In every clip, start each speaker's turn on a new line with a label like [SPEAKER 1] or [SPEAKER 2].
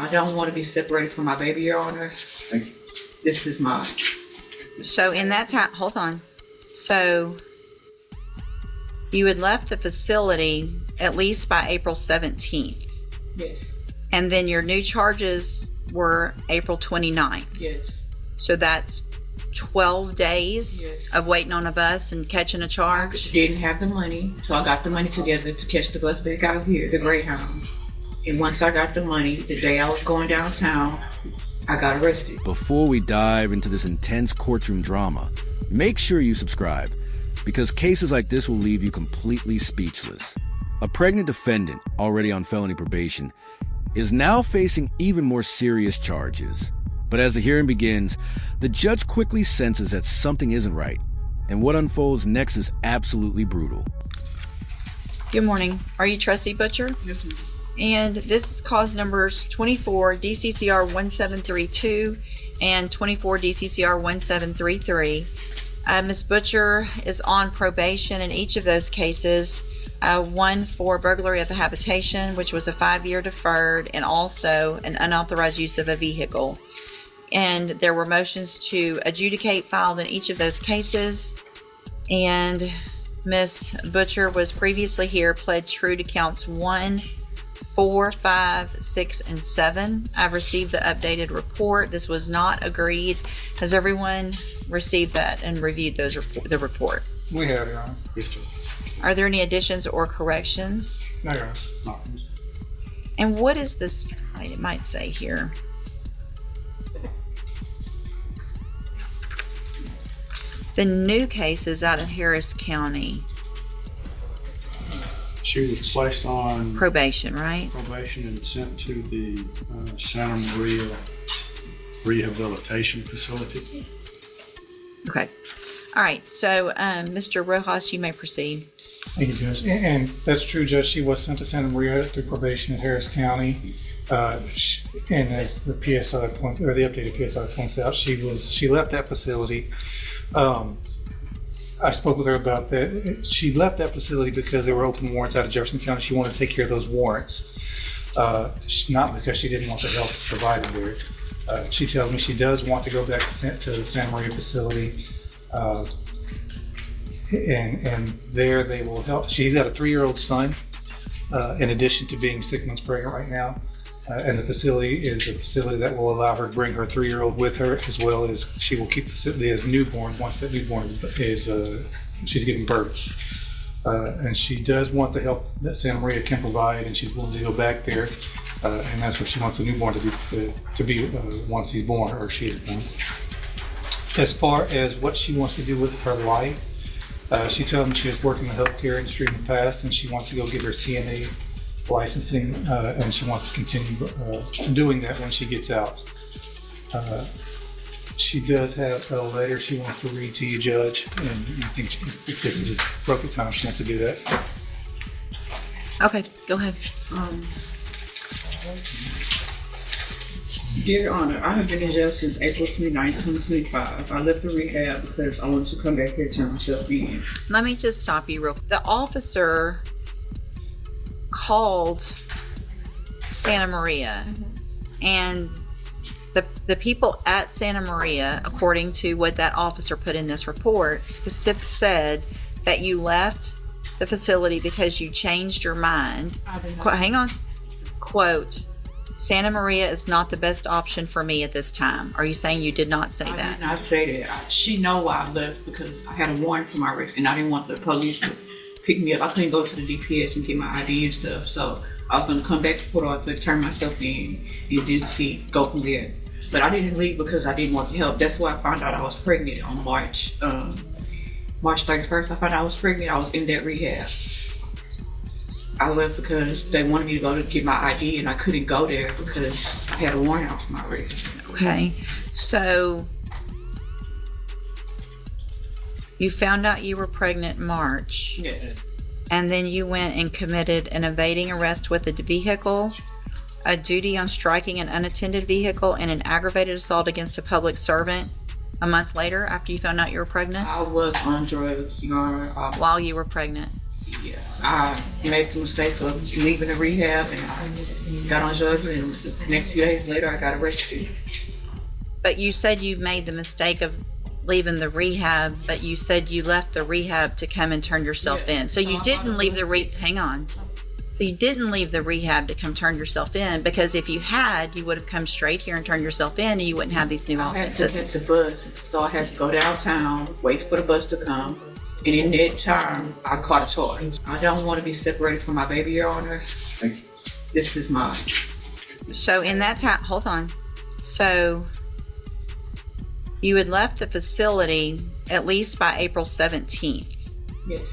[SPEAKER 1] I don't want to be separated from my baby, Your Honor.
[SPEAKER 2] Thank you.
[SPEAKER 1] This is mine.
[SPEAKER 3] So in that time, hold on. So you had left the facility at least by April 17th.
[SPEAKER 1] Yes.
[SPEAKER 3] And then your new charges were April 29th.
[SPEAKER 1] Yes.
[SPEAKER 3] So that's 12 days
[SPEAKER 1] Yes.
[SPEAKER 3] of waiting on a bus and catching a
[SPEAKER 1] I
[SPEAKER 3] charge.
[SPEAKER 1] didn't have the money, so I got the money together to catch the bus back out here, the Greyhound. And once I got the money, the day I was going downtown, I got arrested.
[SPEAKER 4] Before we dive into this intense courtroom drama, make sure you subscribe, because cases like this will leave you completely speechless. A pregnant defendant, already on felony probation, is now facing even more serious charges. But as the hearing begins, the judge quickly senses that something isn't right, and what unfolds next is absolutely brutal.
[SPEAKER 3] Good morning. Are you Trustee Butcher?
[SPEAKER 1] Yes, ma'am.
[SPEAKER 3] And this is cause numbers 24 DCCR 1732 and 24 DCCR 1733. Ms. Butcher is on probation in each of those cases. One for burglary of the habitation, which was a 5-year deferred, and also an unauthorized use of a vehicle. And there were motions to adjudicate filed in each of those cases. And Ms. Butcher was previously here, pled true to counts 1, 4, 5, 6, and 7. I've received the updated report. This was not agreed. Has everyone received that and reviewed the report?
[SPEAKER 5] We have, Your Honor.
[SPEAKER 2] Yes, Judge.
[SPEAKER 3] Are there any additions or corrections?
[SPEAKER 5] No, Your Honor.
[SPEAKER 2] Not.
[SPEAKER 3] And what is this? It might say here. The new case is out of Harris County.
[SPEAKER 6] She was placed on
[SPEAKER 3] Probation, right?
[SPEAKER 6] probation and sent to the Santa Maria Rehabilitation Facility.
[SPEAKER 3] Okay. All right. So, Mr. Rojas, you may proceed.
[SPEAKER 5] Thank you, Judge. And that's true, Judge. She was sent to Santa Maria through probation at Harris County. And as the PSI points, or the updated PSI points out, she left that facility. I spoke with her about that. She left that facility because there were open warrants out of Jefferson County. She wanted to take care of those warrants, not because she didn't want the help provided there. She tells me she does want to go back to the Santa Maria facility, and there they will help. She's got a 3-year-old son, in addition to being 6 months pregnant right now. And the facility is a facility that will allow her to bring her 3-year-old with her, as well as she will keep the newborn once that newborn is she's giving birth. And she does want the help that Santa Maria can provide, and she's willing to go back there. And that's where she wants the newborn to be once he's born, or she is born. As far as what she wants to do with her life, she tells me she has worked in the healthcare industry in the past, and she wants to go get her CNA licensing, and she wants to continue doing that when she gets out. She does have a letter she wants to read to you, Judge, and I think if this is a appropriate time, she wants to do that.
[SPEAKER 3] Okay, go ahead.
[SPEAKER 1] Dear Honor, I have been in jail since April 29, 2025. I left the rehab because I wanted to come back here to turn myself in.
[SPEAKER 3] Let me just stop you real quick. The officer called Santa Maria, and the people at Santa Maria, according to what that officer put in this report, specifically said that you left the facility because you changed your mind. Hang on. Quote, Santa Maria is not the best option for me at this time. Are you saying you did not say
[SPEAKER 1] I
[SPEAKER 3] that?
[SPEAKER 1] did not say that. She know why I left because I had a warrant for my arrest, and I didn't want the police to pick me up. I couldn't go to the DPS and get my ID and stuff, so I was gonna come back to Port Arthur, turn myself in, and then go from there. But I didn't leave because I didn't want the help. That's why I found out I was pregnant on March 31st. I found out I was pregnant. I was in that rehab. I left because they wanted me to go to get my ID, and I couldn't go there because I had a warrant out for my arrest.
[SPEAKER 3] Okay, so you found out you were pregnant in March.
[SPEAKER 1] Yeah.
[SPEAKER 3] And then you went and committed an evading arrest with a vehicle, a duty on striking an unattended vehicle, and an aggravated assault against a public servant a month later after you found out you were pregnant?
[SPEAKER 1] I was on drugs, Your Honor.
[SPEAKER 3] While you were pregnant?
[SPEAKER 1] Yeah, I made the mistake of leaving the rehab and I got on drugs and the next few days later I got arrested.
[SPEAKER 3] But you said you made the mistake of leaving the rehab, but you said you left the rehab to come and turn yourself in. So you didn't leave the hang on. So you didn't leave the rehab to come turn yourself in, because if you had, you would have come straight here and turned yourself in and you wouldn't have these new
[SPEAKER 1] I had to
[SPEAKER 3] offenses.
[SPEAKER 1] catch the bus, so I had to go downtown, wait for the bus to come, and in that time, I caught a charge. I don't want to be separated from my baby, Your Honor. This is mine.
[SPEAKER 3] So in that time, hold on. So you had left the facility at least by April 17th.
[SPEAKER 1] Yes,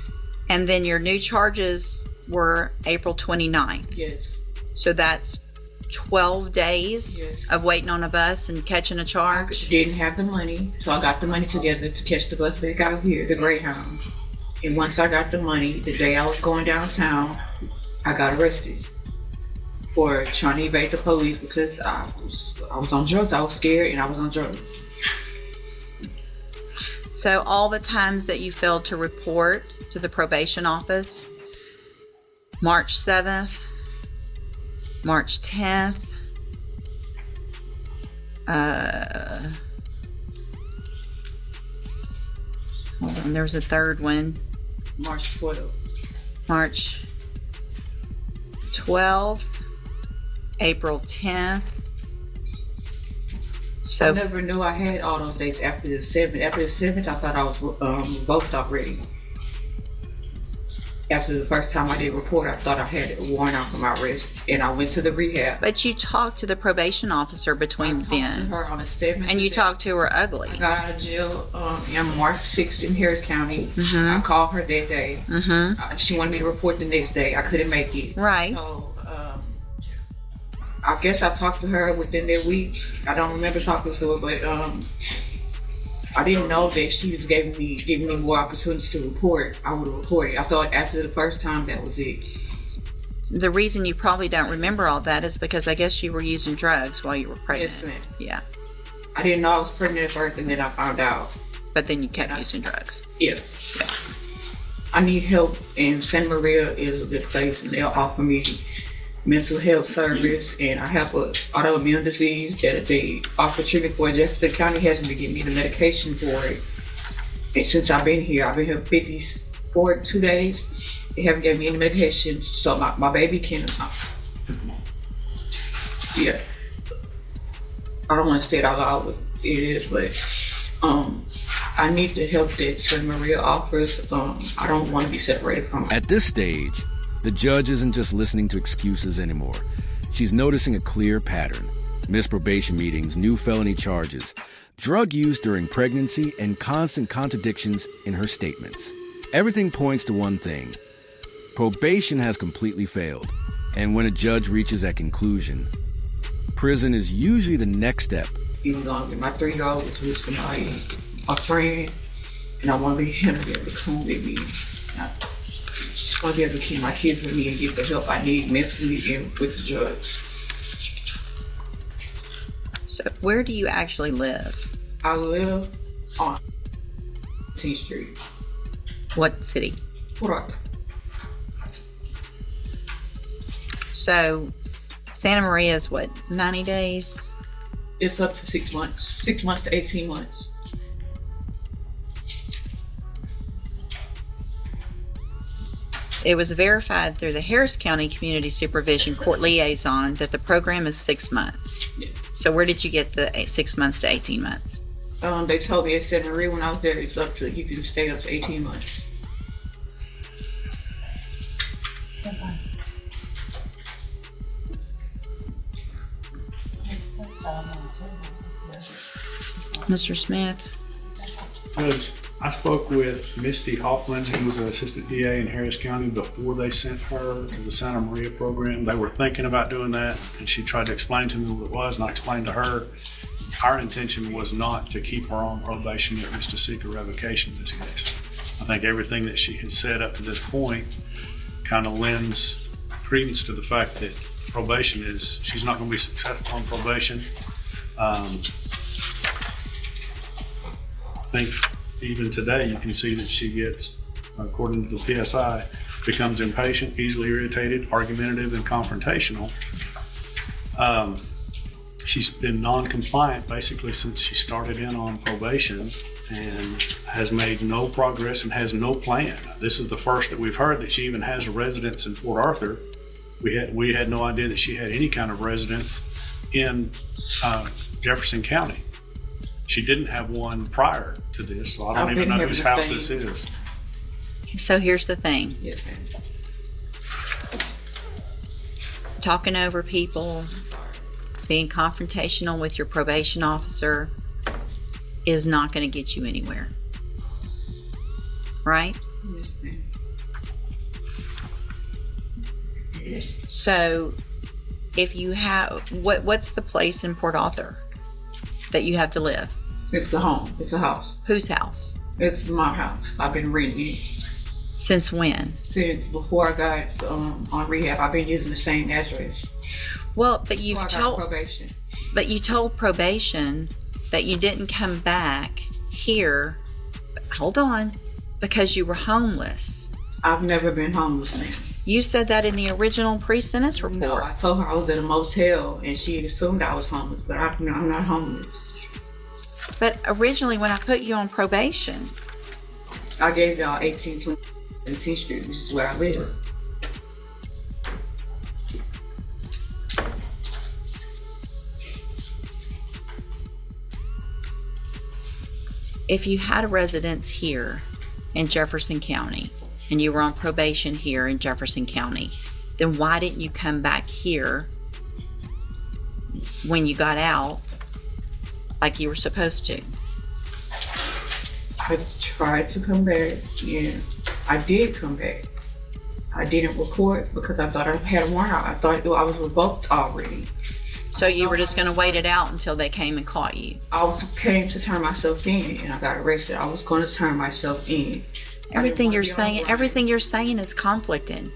[SPEAKER 3] And then your new charges were April 29th.
[SPEAKER 1] yes,
[SPEAKER 3] So that's 12 days
[SPEAKER 1] Yes.
[SPEAKER 3] of waiting on a bus and catching a
[SPEAKER 1] I
[SPEAKER 3] charge.
[SPEAKER 1] didn't have the money, so I got the money together to catch the bus back out here, the Greyhound. And once I got the money, the day I was going downtown, I got arrested for trying to evade the police because I was on drugs. I was scared and I was on drugs.
[SPEAKER 3] So all the times that you failed to report to the probation office, March 7th, March 10th, hold on, there's a third one,
[SPEAKER 1] March 12th.
[SPEAKER 3] March 12th, April 10th. So
[SPEAKER 1] I never knew I had all those dates after the 7th. After the 7th, I thought I was revoked already. After the first time I did report, I thought I had a warrant out for my arrest, and I went to the rehab.
[SPEAKER 3] but you talked to the probation officer
[SPEAKER 1] I
[SPEAKER 3] between
[SPEAKER 1] talked to
[SPEAKER 3] then,
[SPEAKER 1] her on the 7th.
[SPEAKER 3] and you talked to her ugly.
[SPEAKER 1] I got out of jail on March 6th in Harris County. I
[SPEAKER 3] Mm-hmm.
[SPEAKER 1] called her that day.
[SPEAKER 3] Mm-hmm.
[SPEAKER 1] She wanted me to report the next day. I couldn't make it.
[SPEAKER 3] Right.
[SPEAKER 1] So I guess I talked to her within that week. I don't remember talking to her, but I didn't know that she was giving me more opportunities to report. I would have reported. I thought after the first time that was it.
[SPEAKER 3] The reason you probably don't remember all that is because I guess you were using drugs while you were pregnant.
[SPEAKER 1] Yes, ma'am.
[SPEAKER 3] Yeah.
[SPEAKER 1] I didn't know I was pregnant at first, and then I found out.
[SPEAKER 3] But then you kept using drugs.
[SPEAKER 1] Yeah. I need help, and Santa Maria is a good place, and they'll offer me mental health service, and I have an autoimmune disease that they offer treatment for. Jefferson County hasn't been giving me the medication for it. And since I've been here 2 days, they haven't given me any medication, so my baby can, yeah. I don't want to say it out loud what it is, but I need the help that Santa Maria offers. I don't want to be separated from her.
[SPEAKER 4] At this stage, the judge isn't just listening to excuses anymore. She's noticing a clear pattern: missed probation meetings, new felony charges, drug use during pregnancy, and constant contradictions in her statements. Everything points to one thing: probation has completely failed. And when a judge reaches that conclusion, prison is usually the next step.
[SPEAKER 1] Even longer. My 3-year-old was with my friend, and I want to be him to be able to come with me. I just want to be able to keep my kids with me and get the help I need mentally and with the drugs.
[SPEAKER 3] So where do you actually live?
[SPEAKER 1] I live on 10th Street,
[SPEAKER 3] What city?
[SPEAKER 1] Port Arthur.
[SPEAKER 3] So Santa Maria is what, 90 days?
[SPEAKER 1] It's up to 6 months, 6 months to 18 months.
[SPEAKER 3] It was verified through the Harris County Community Supervision Court Liaison that the program is 6 months.
[SPEAKER 1] Yeah.
[SPEAKER 3] So where did you get the 6 months to 18 months?
[SPEAKER 1] They told me at Santa Maria when I was there, it's up to, you can stay up to 18 months.
[SPEAKER 3] Mr. Smith?
[SPEAKER 6] Judge, I spoke with Misty Hoffman, who was an assistant DA in Harris County before they sent her to the Santa Maria program. They were thinking about doing that, and she tried to explain to me what it was, and I explained to her our intention was not to keep her on probation, it was to seek a revocation in this case. I think everything that she had said up to this point kind of lends credence to the fact that probation is, she's not going to be successful on probation. I think even today you can see that she gets, according to the PSI, becomes impatient, easily irritated, argumentative, and confrontational. She's been non-compliant basically since she started in on probation and has made no progress and has no plan. This is the first that we've heard that she even has a residence in Port Arthur. We had no idea that she had any kind of residence in Jefferson County. She didn't have one prior to this, so I don't even know whose house this is.
[SPEAKER 3] So here's the thing.
[SPEAKER 1] Yes, ma'am.
[SPEAKER 3] Talking over people, being confrontational with your probation officer is not going to get you anywhere. Right?
[SPEAKER 1] Yes, ma'am.
[SPEAKER 3] So if you have, what's the place in Port Arthur that you have to live?
[SPEAKER 1] It's a home. It's a house.
[SPEAKER 3] Whose house?
[SPEAKER 1] It's my house. I've been renting it
[SPEAKER 3] Since when?
[SPEAKER 1] since before I got on rehab. I've been using the same address.
[SPEAKER 3] Well, but
[SPEAKER 1] Before I got probation.
[SPEAKER 3] you told probation that you didn't come back here. Hold on, because you were homeless.
[SPEAKER 1] I've never been homeless, ma'am.
[SPEAKER 3] You said that in the original pre-sentence
[SPEAKER 1] No,
[SPEAKER 3] report.
[SPEAKER 1] I told her I was at a motel and she assumed I was homeless, but I'm not homeless.
[SPEAKER 3] But originally, when I put you on probation,
[SPEAKER 1] I gave y'all 1820 17th Street, which is where I live.
[SPEAKER 3] if you had a residence here in Jefferson County and you were on probation here in Jefferson County, then why didn't you come back here when you got out like you were supposed to?
[SPEAKER 1] I tried to come back, and I did come back. I didn't report because I thought I had a warrant out. I thought I was revoked already.
[SPEAKER 3] So you were just going to wait it out until they came and caught you?
[SPEAKER 1] Came to turn myself in, and I got arrested. I was going to turn myself in.
[SPEAKER 3] Everything you're saying is conflicting.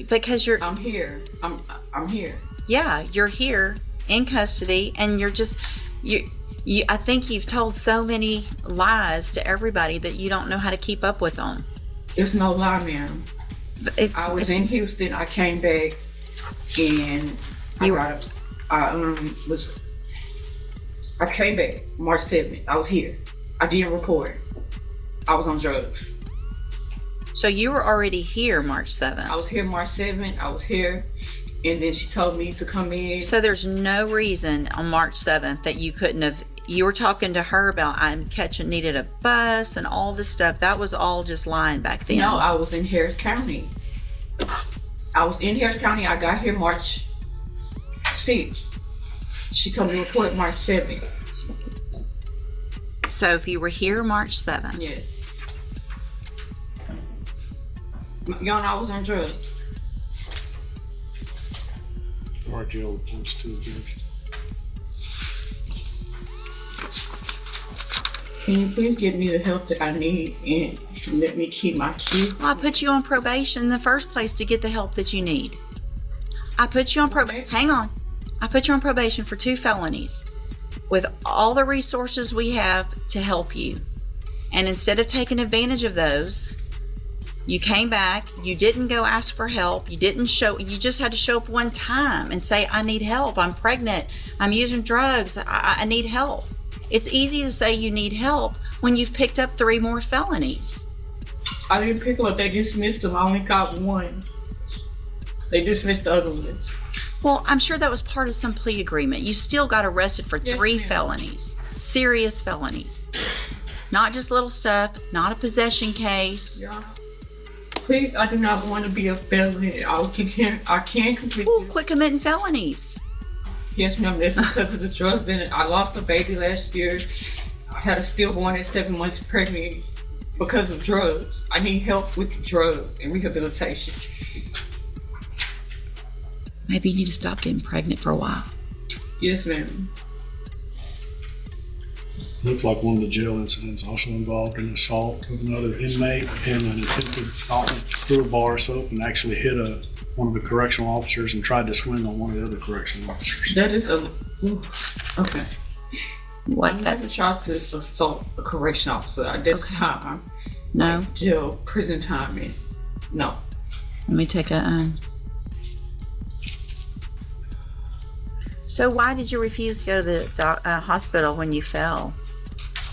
[SPEAKER 3] Because you're...
[SPEAKER 1] I'm here. I'm here.
[SPEAKER 3] Yeah, you're here in custody, and you're just... I think you've told so many lies to everybody that you don't know how to keep up with them.
[SPEAKER 1] It's no lie, ma'am. I was in Houston. I came back, and I came back March 7th. I was here. I didn't report. I was on drugs.
[SPEAKER 3] So you were already here March 7th.
[SPEAKER 1] I was here March 7th. I was here, and then she told me to come in.
[SPEAKER 3] So there's no reason on March 7th that you couldn't have... You were talking to her about needed a bus and all this stuff. That was all just lying back then.
[SPEAKER 1] No, I was in Harris County. I got here March 6th. She told me to report March 7th.
[SPEAKER 3] So if you were here March 7th.
[SPEAKER 1] Yes. Y'all know I was on drugs.
[SPEAKER 6] RGL reports to the judge.
[SPEAKER 1] Can you please give me the help that I need and let me keep my kids?
[SPEAKER 3] Well, I put you on probation in the first place to get the help that you need. I put you on probation. Hang on. I put you on probation for 2 felonies with all the resources we have to help you. And instead of taking advantage of those, you came back, you didn't go ask for help, you just had to show up one time and say, I need help, I'm pregnant, I'm using drugs, I need help. It's easy to say you need help when you've picked up 3 more felonies.
[SPEAKER 1] I didn't pick them up, they dismissed them. I only got 1. They dismissed the other ones.
[SPEAKER 3] Well, I'm sure that was part of some plea agreement. You still got arrested for 3
[SPEAKER 1] ma'am.
[SPEAKER 3] felonies, serious felonies. Not just little stuff, not a possession case.
[SPEAKER 1] Yeah. Please, I do not want to be a felon. I can't complete
[SPEAKER 3] Ooh,
[SPEAKER 1] this.
[SPEAKER 3] quit committing felonies.
[SPEAKER 1] Yes, ma'am, that's because of the drugs. And I lost a baby last year. I had a stillborn at 7 months pregnant because of drugs. I need help with drugs and rehabilitation.
[SPEAKER 3] Maybe you need to stop getting pregnant for a while.
[SPEAKER 1] Yes, ma'am.
[SPEAKER 6] Looks like one of the jail incidents also involved an assault with another inmate and an attempted threw a bar soap and actually hit one of the correctional officers and tried to swing on one of the other correctional officers.
[SPEAKER 1] That is okay.
[SPEAKER 3] What?
[SPEAKER 1] I never tried to assault a correction officer at this time.
[SPEAKER 3] No?
[SPEAKER 1] Jail, prison time, no.
[SPEAKER 3] Let me take a. So why did you refuse to go to the hospital when you fell?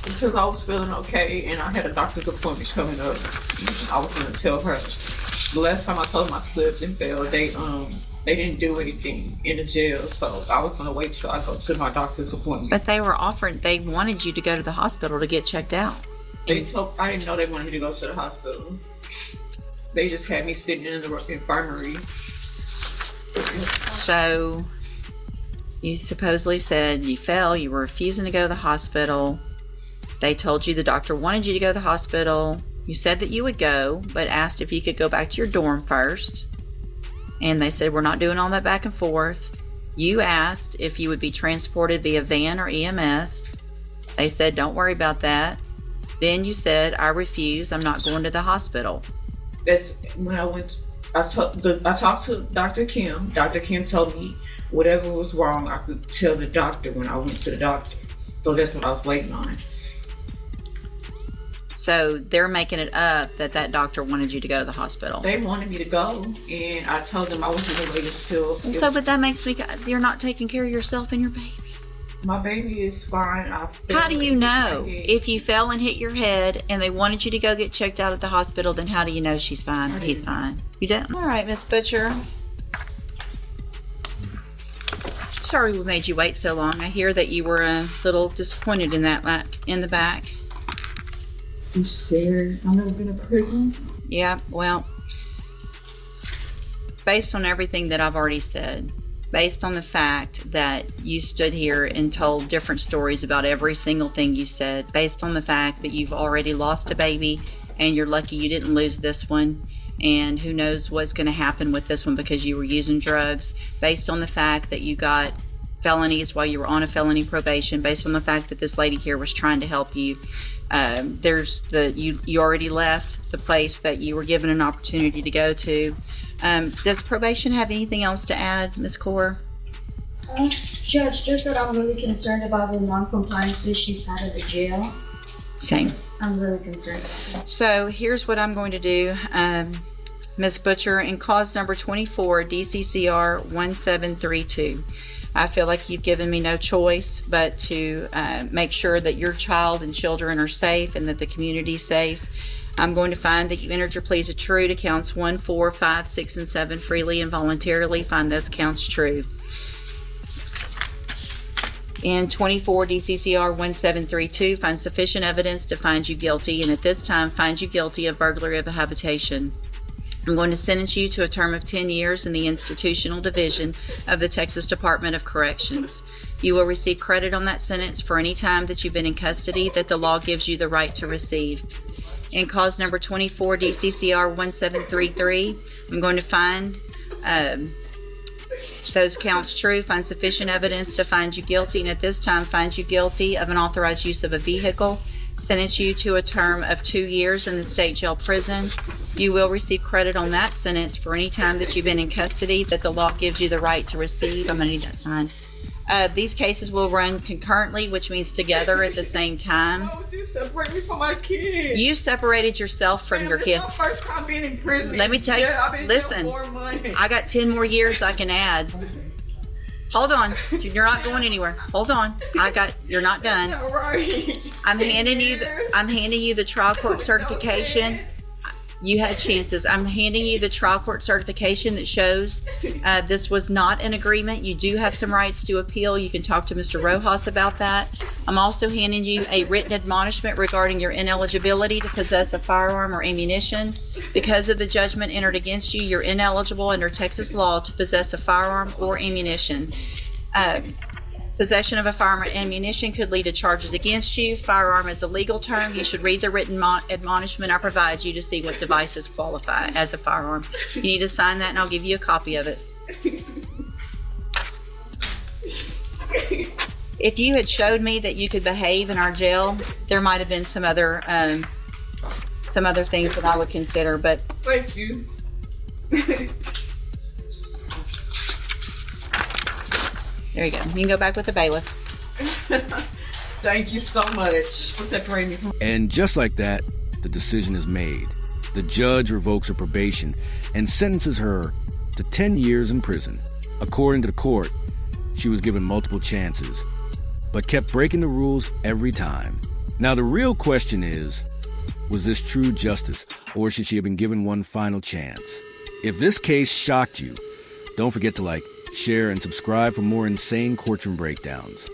[SPEAKER 1] Because I was feeling okay and I had a doctor's appointment coming up. I was gonna tell her. The last time I told them I slipped and fell, they didn't do anything in the jail, so I was gonna wait till I go to my doctor's appointment.
[SPEAKER 3] But they wanted you to go to the hospital to get checked out.
[SPEAKER 1] I didn't know they wanted me to go to the hospital. They just had me sitting in the infirmary.
[SPEAKER 3] So you supposedly said you fell, you were refusing to go to the hospital. They told you the doctor wanted you to go to the hospital. You said that you would go, but asked if you could go back to your dorm first. And they said, we're not doing all that back and forth. You asked if you would be transported via van or EMS. They said, don't worry about that. Then you said, I refuse, I'm not going to the hospital.
[SPEAKER 1] That's when I talked to Dr. Kim. Dr. Kim told me whatever was wrong, I could tell the doctor when I went to the doctor. So that's what I was waiting on.
[SPEAKER 3] So they're making it up that doctor wanted you to go to the hospital.
[SPEAKER 1] They wanted me to go, and I told them I was going to wait until...
[SPEAKER 3] So, but that makes me, you're not taking care of yourself and your baby.
[SPEAKER 1] My baby is fine.
[SPEAKER 3] How do you know? If you fell and hit your head and they wanted you to go get checked out at the hospital, then how do you know she's fine? He's fine. You don't? All right, Miss Butcher. Sorry we made you wait so long. I hear that you were a little disappointed in that in the back.
[SPEAKER 1] I'm scared. I've never been in prison.
[SPEAKER 3] Yeah, well, based on everything that I've already said, based on the fact that you stood here and told different stories about every single thing you said, based on the fact that you've already lost a baby and you're lucky you didn't lose this one, and who knows what's going to happen with this one because you were using drugs, based on the fact that you got felonies while you were on a felony probation, based on the fact that this lady here was trying to help you. You already left the place that you were given an opportunity to go to. Does probation have anything else to add, Ms. Kaur?
[SPEAKER 2] Judge, just that I'm really concerned about the non-compliances she's had at the jail.
[SPEAKER 3] Same.
[SPEAKER 2] I'm really concerned about that.
[SPEAKER 3] So here's what I'm going to do. Ms. Butcher, in cause number 24, DCCR 1732. I feel like you've given me no choice but to make sure that your child and children are safe and that the community's safe. I'm going to find that you entered your pleas are true to counts 1, 4, 5, 6, and 7 freely and voluntarily. Find those counts true. In 24 DCCR 1732, find sufficient evidence to find you guilty, and at this time find you guilty of burglary of a habitation. I'm going to sentence you to a term of 10 years in the institutional division of the Texas Department of Corrections. You will receive credit on that sentence for any time that you've been in custody that the law gives you the right to receive. In cause number 24 DCCR 1733, I'm going to find those counts true, find sufficient evidence to find you guilty, and at this time find you guilty of unauthorized use of a vehicle, sentence you to a term of 2 years in the state jail prison. You will receive credit on that sentence for any time that you've been in custody that the law gives you the right to receive. I'm going to need that signed. These cases will run concurrently, which means together at the same time.
[SPEAKER 1] Why would you separate me from my kids?
[SPEAKER 3] You separated yourself from your kid.
[SPEAKER 1] This is my first time being in prison.
[SPEAKER 3] Let me tell you,
[SPEAKER 1] I've been
[SPEAKER 3] listen,
[SPEAKER 1] here 4 months.
[SPEAKER 3] I got 10 more years I can add. Hold on, you're not going anywhere. Hold on, you're not done.
[SPEAKER 1] All right.
[SPEAKER 3] I'm handing you the trial court certification. You had chances. I'm handing you the trial court certification that shows this was not an agreement. You do have some rights to appeal. You can talk to Mr. Rojas about that. I'm also handing you a written admonishment regarding your ineligibility to possess a firearm or ammunition. Because of the judgment entered against you, you're ineligible under Texas law to possess a firearm or ammunition. Possession of a firearm or ammunition could lead to charges against you. Firearm is a legal term. You should read the written admonishment I provide you to see what devices qualify as a firearm. You need to sign that and I'll give you a copy of it. If you had showed me that you could behave in our jail, there might have been some other things that I would consider, but
[SPEAKER 1] Thank you.
[SPEAKER 3] there you go. You can go back with the bailiff.
[SPEAKER 1] Thank you so much for separating me from.
[SPEAKER 4] And just like that, the decision is made. The judge revokes her probation and sentences her to 10 years in prison. According to the court, she was given multiple chances, but kept breaking the rules every time. Now the real question is, was this true justice, or should she have been given one final chance? If this case shocked you, don't forget to like, share, and subscribe for more insane courtroom breakdowns.